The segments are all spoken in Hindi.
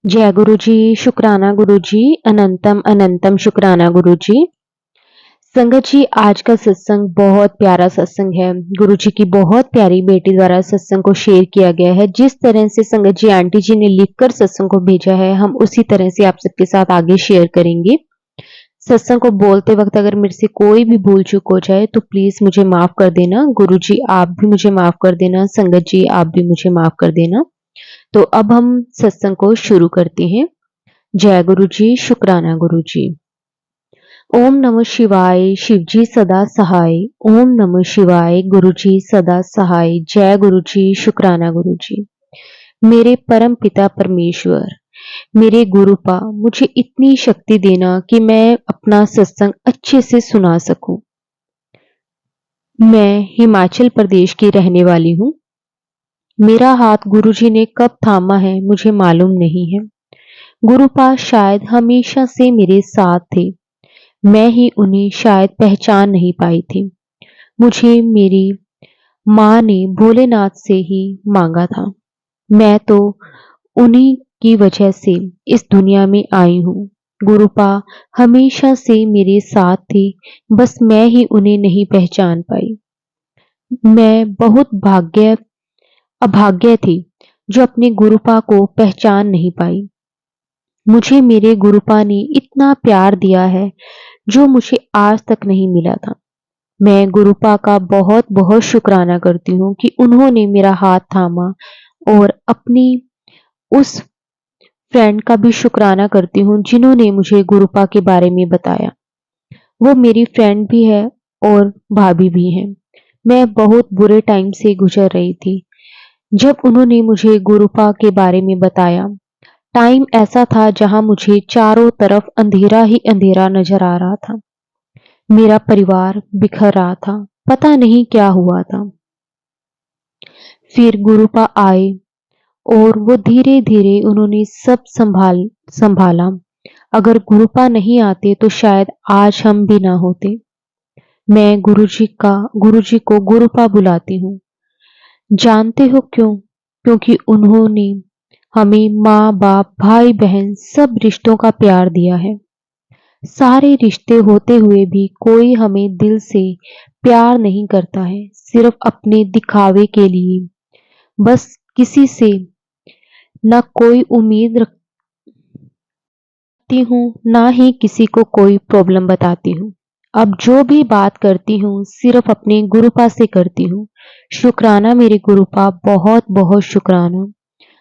जय गुरु जी, शुक्राना गुरु जी, अनंतम अनंतम शुक्राना गुरु जी। संगत जी, आज का सत्संग बहुत प्यारा सत्संग है। गुरु जी की बहुत प्यारी बेटी द्वारा सत्संग को शेयर किया गया है। जिस तरह से संगत जी आंटी जी ने लिखकर सत्संग को भेजा है, हम उसी तरह से आप सबके साथ आगे शेयर करेंगे। सत्संग को बोलते वक्त अगर मेरे से कोई भी भूल चूक हो जाए तो प्लीज मुझे माफ कर देना। गुरु जी आप भी मुझे माफ कर देना, संगत जी आप भी मुझे माफ कर देना। तो अब हम सत्संग को शुरू करते हैं। जय गुरु जी, शुक्राना गुरु जी। ओम नमः शिवाय, शिवजी सदा सहाय। ओम नमः शिवाय, गुरु जी सदा सहाय। जय गुरु जी, शुक्राना गुरु जी। मेरे परम पिता परमेश्वर, मेरे गुरुपा, मुझे इतनी शक्ति देना कि मैं अपना सत्संग अच्छे से सुना सकूं। मैं हिमाचल प्रदेश की रहने वाली हूँ। मेरा हाथ गुरुजी ने कब थामा है मुझे मालूम नहीं है। गुरुपा शायद हमेशा से मेरे साथ थे, मैं ही उन्हें शायद पहचान नहीं पाई थी। मुझे मेरी माँ ने भोलेनाथ से ही मांगा था। मैं तो उन्हीं की वजह से इस दुनिया में आई हूँ। गुरुपा हमेशा से मेरे साथ थी, बस मैं ही उन्हें नहीं पहचान पाई। मैं बहुत अभाग्य थी जो अपने गुरुपा को पहचान नहीं पाई। मुझे मेरे गुरुपा ने इतना प्यार दिया है जो मुझे आज तक नहीं मिला था। मैं गुरुपा का बहुत बहुत शुक्राना करती हूँ कि उन्होंने मेरा हाथ थामा, और अपनी उस फ्रेंड का भी शुक्राना करती हूँ जिन्होंने मुझे गुरुपा के बारे में बताया। वो मेरी फ्रेंड भी है और भाभी भी है। मैं बहुत बुरे टाइम से गुजर रही थी जब उन्होंने मुझे गुरुपा के बारे में बताया। टाइम ऐसा था जहां मुझे चारों तरफ अंधेरा ही अंधेरा नजर आ रहा था। मेरा परिवार बिखर रहा था, पता नहीं क्या हुआ था। फिर गुरुपा आए और वो धीरे धीरे उन्होंने सब संभाला। अगर गुरुपा नहीं आते तो शायद आज हम भी ना होते। मैं गुरुजी को गुरुपा बुलाती हूँ। जानते हो क्यों? क्योंकि उन्होंने हमें माँ बाप भाई बहन सब रिश्तों का प्यार दिया है। सारे रिश्ते होते हुए भी कोई हमें दिल से प्यार नहीं करता है, सिर्फ अपने दिखावे के लिए। बस किसी से ना कोई उम्मीद रखती हूँ, ना ही किसी को कोई प्रॉब्लम बताती हूँ। अब जो भी बात करती हूँ सिर्फ अपने गुरुपा से करती हूँ। शुक्राना मेरे गुरुपा, बहुत बहुत शुक्राना।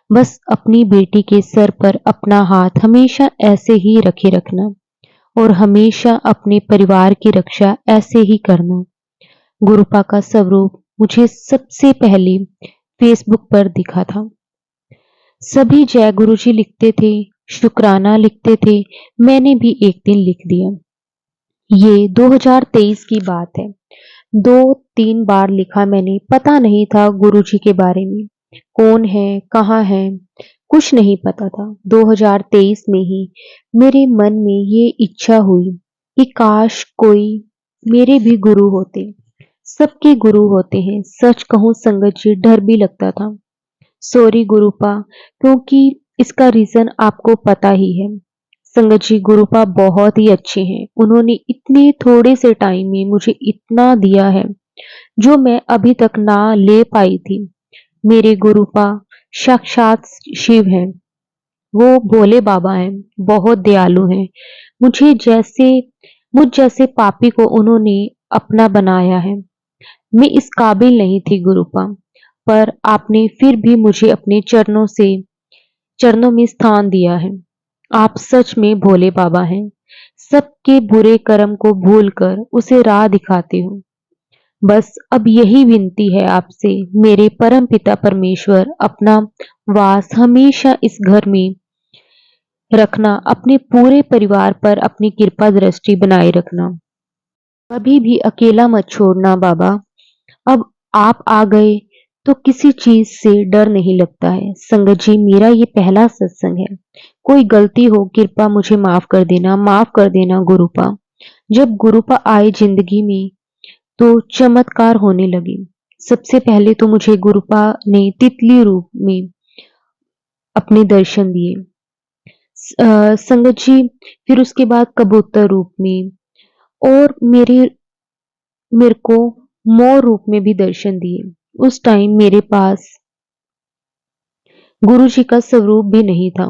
बस अपनी बेटी के सर पर अपना हाथ हमेशा ऐसे ही रखे रखना, और हमेशा अपने परिवार की रक्षा ऐसे ही करना। गुरुपा का स्वरूप मुझे सबसे पहले फेसबुक पर दिखा था। सभी जय गुरु जी लिखते थे, शुक्राना लिखते थे। मैंने भी एक दिन लिख दिया। ये 2023 की बात है। 2-3 बार लिखा मैंने, पता नहीं था गुरु जी के बारे में। कौन है, कहाँ है, कुछ नहीं पता था। 2023 में ही मेरे मन में ये इच्छा हुई कि काश कोई मेरे भी गुरु होते। सबके गुरु होते हैं। सच कहूं संगत जी, डर भी लगता था। सॉरी गुरुपा, क्योंकि इसका रीजन आपको पता ही है। संगत जी, गुरुपा बहुत ही अच्छे हैं। उन्होंने इतने थोड़े से टाइम में मुझे इतना दिया है जो मैं अभी तक ना ले पाई थी। मेरे गुरुपा साक्षात शिव हैं। वो भोले बाबा हैं, बहुत दयालु हैं। मुझे जैसे मुझ जैसे पापी को उन्होंने अपना बनाया है। मैं इस काबिल नहीं थी गुरुपा, पर आपने फिर भी मुझे अपने चरणों में स्थान दिया है। आप सच में भोले बाबा हैं। सबके बुरे कर्म को भूलकर उसे राह दिखाते हो। बस अब यही विनती है आपसे, मेरे परम पिता परमेश्वर, अपना वास हमेशा इस घर में रखना, अपने पूरे परिवार पर अपनी कृपा दृष्टि बनाए रखना। कभी भी अकेला मत छोड़ना बाबा। अब आप आ गए तो किसी चीज से डर नहीं लगता है। संगत जी, मेरा ये पहला सत्संग है। कोई गलती हो कृपा मुझे माफ कर देना गुरुपा। जब गुरुपा आए जिंदगी में तो चमत्कार होने लगे। सबसे पहले तो मुझे गुरुपा ने तितली रूप में अपने दर्शन दिए। संगत जी, फिर उसके बाद कबूतर रूप में और मेरे को मोर रूप में भी दर्शन दिए। उस टाइम मेरे पास गुरु जी का स्वरूप भी नहीं था।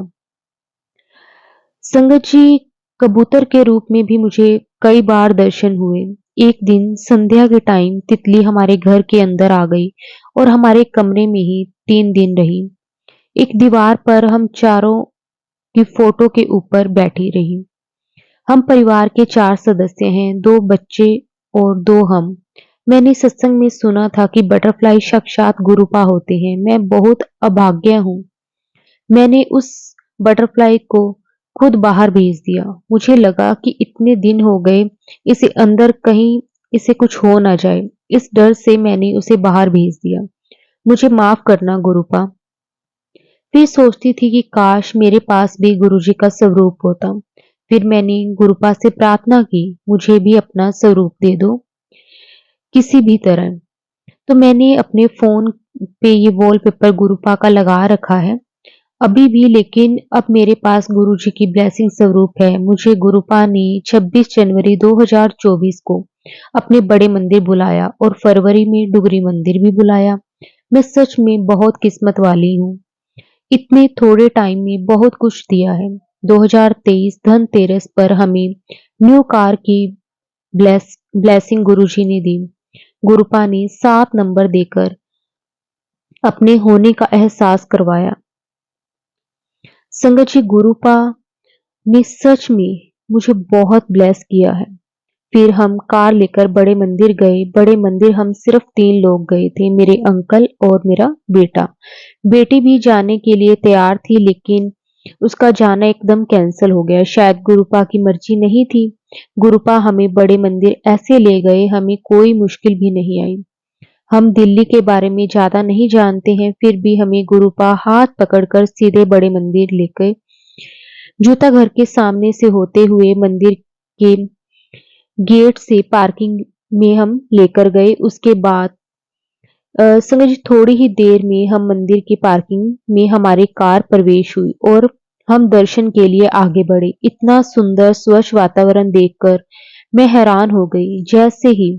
संगत जी, कबूतर के रूप में भी मुझे कई बार दर्शन हुए। एक दिन संध्या के टाइम तितली हमारे घर के अंदर आ गई और हमारे कमरे में ही 3 दिन रही। एक दीवार पर हम चारों की फोटो के ऊपर बैठी रही। हम परिवार के 4 सदस्य हैं, 2 बच्चे और 2 हम। मैंने सत्संग में सुना था कि बटरफ्लाई साक्षात गुरुपा होते हैं। मैं बहुत अभाग्या हूँ। मैंने उस बटरफ्लाई को खुद बाहर भेज दिया। मुझे लगा कि इतने दिन हो गए, इसे अंदर कहीं इसे कुछ हो ना जाए। इस डर से मैंने उसे बाहर भेज दिया। मुझे माफ करना गुरुपा। फिर सोचती थी कि काश मेरे पास भी गुरुजी का स्वरूप होता। फिर मैंने गुरुपा से प्रार्थना की, मुझे भी अपना स्वरूप दे दो किसी भी तरह। तो मैंने अपने फोन पे ये वॉलपेपर गुरुपा का लगा रखा है अभी भी, लेकिन अब मेरे पास गुरुजी की ब्लेसिंग स्वरूप है। मुझे गुरुपा ने 26 जनवरी 2024 को अपने बड़े मंदिर बुलाया और फरवरी में डुगरी मंदिर भी बुलाया। मैं सच में बहुत किस्मत वाली हूँ। इतने थोड़े टाइम में बहुत कुछ दिया है। 2023 धनतेरस पर हमें न्यू कार की ब्लेसिंग गुरुजी ने दी। गुरुपा ने 7 नंबर देकर अपने होने का एहसास करवाया। संगत जी, गुरुपा ने सच में मुझे बहुत ब्लेस किया है। फिर हम कार लेकर बड़े मंदिर गए। बड़े मंदिर हम सिर्फ 3 लोग गए थे, मेरे अंकल और मेरा बेटा। बेटी भी जाने के लिए तैयार थी, लेकिन उसका जाना एकदम कैंसल हो गया। शायद गुरुपा की मर्जी नहीं थी। गुरुपा हमें बड़े मंदिर ऐसे ले गए, हमें कोई मुश्किल भी नहीं आई। हम दिल्ली के बारे में ज्यादा नहीं जानते हैं, फिर भी हमें गुरुपा हाथ पकड़कर सीधे बड़े मंदिर लेकर जूता घर के सामने से होते हुए मंदिर के गेट से पार्किंग में हम लेकर गए। उसके बाद संगत जी, थोड़ी ही देर में हम मंदिर की पार्किंग में हमारी कार प्रवेश हुई और हम दर्शन के लिए आगे बढ़े। इतना सुंदर स्वच्छ वातावरण देखकर मैं हैरान हो गई। जैसे ही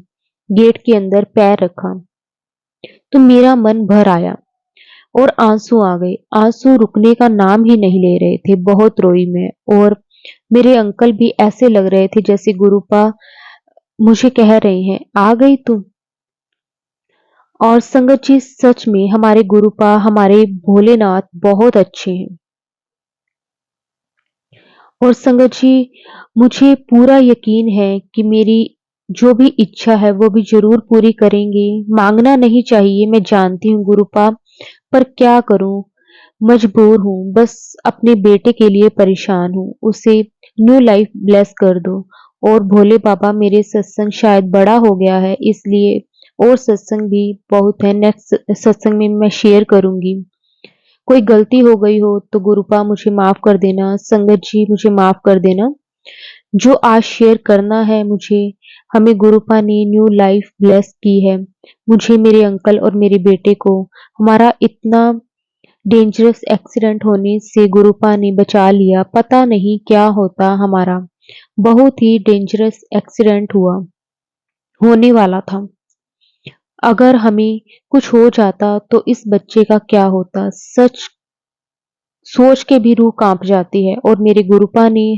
गेट के अंदर पैर रखा तो मेरा मन भर आया और आंसू आ गए। आंसू रुकने का नाम ही नहीं ले रहे थे। बहुत रोई मैं और मेरे अंकल भी ऐसे लग रहे थे जैसे गुरुपा मुझे कह रहे हैं, आ गई तू। और संगत जी, सच में हमारे गुरुपा, हमारे भोलेनाथ बहुत अच्छे हैं। और संगत जी, मुझे पूरा यकीन है कि मेरी जो भी इच्छा है वो भी जरूर पूरी करेंगे। मांगना नहीं चाहिए, मैं जानती हूँ गुरुपा, पर क्या करूं, मजबूर हूँ। बस अपने बेटे के लिए परेशान हूँ, उसे न्यू लाइफ ब्लेस कर दो। और भोले बाबा, मेरे सत्संग शायद बड़ा हो गया है, इसलिए और सत्संग भी बहुत है, नेक्स्ट सत्संग में मैं शेयर करूंगी। कोई गलती हो गई हो तो गुरुपा मुझे माफ कर देना। संगत जी, मुझे माफ कर देना। जो आज शेयर करना है मुझे, हमें गुरुपा ने न्यू लाइफ ब्लेस की है। मुझे, मेरे अंकल और मेरे बेटे को हमारा इतना डेंजरस एक्सीडेंट होने से गुरुपा ने बचा लिया। पता नहीं क्या होता हमारा, बहुत ही डेंजरस एक्सीडेंट होने वाला था। अगर हमें कुछ हो जाता तो इस बच्चे का क्या होता, सच सोच के भी रूह कांप जाती है। और मेरे गुरुपा ने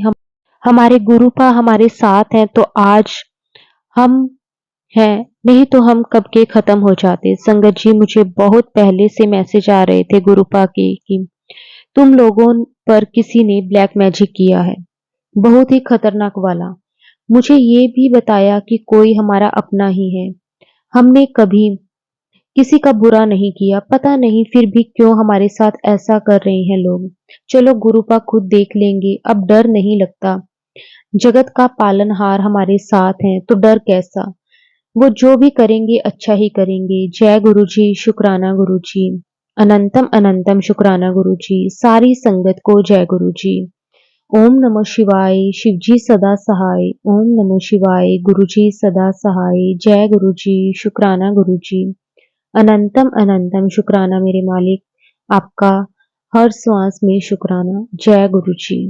हमारे गुरुपा हमारे साथ हैं तो आज हम हैं, नहीं तो हम कब के खत्म हो जाते। संगत जी, मुझे बहुत पहले से मैसेज आ रहे थे गुरुपा के कि तुम लोगों पर किसी ने ब्लैक मैजिक किया है, बहुत ही खतरनाक वाला। मुझे ये भी बताया कि कोई हमारा अपना ही है। हमने कभी किसी का बुरा नहीं किया, पता नहीं फिर भी क्यों हमारे साथ ऐसा कर रहे हैं लोग। चलो गुरुपा खुद देख लेंगे, अब डर नहीं लगता। जगत का पालनहार हमारे साथ हैं तो डर कैसा। वो जो भी करेंगे अच्छा ही करेंगे। जय गुरु जी, शुक्राना गुरु जी, अनंतम अनंतम शुक्राना गुरु जी। सारी संगत को जय गुरु जी। ओम नमः शिवाय, शिव जी सदा सहाय। ओम नमः शिवाय, गुरु जी सदा सहाय। जय गुरु जी, शुक्राना गुरु जी, अनंतम अनंतम शुक्राना मेरे मालिक, आपका हर श्वास में शुक्राना। जय गुरु जी।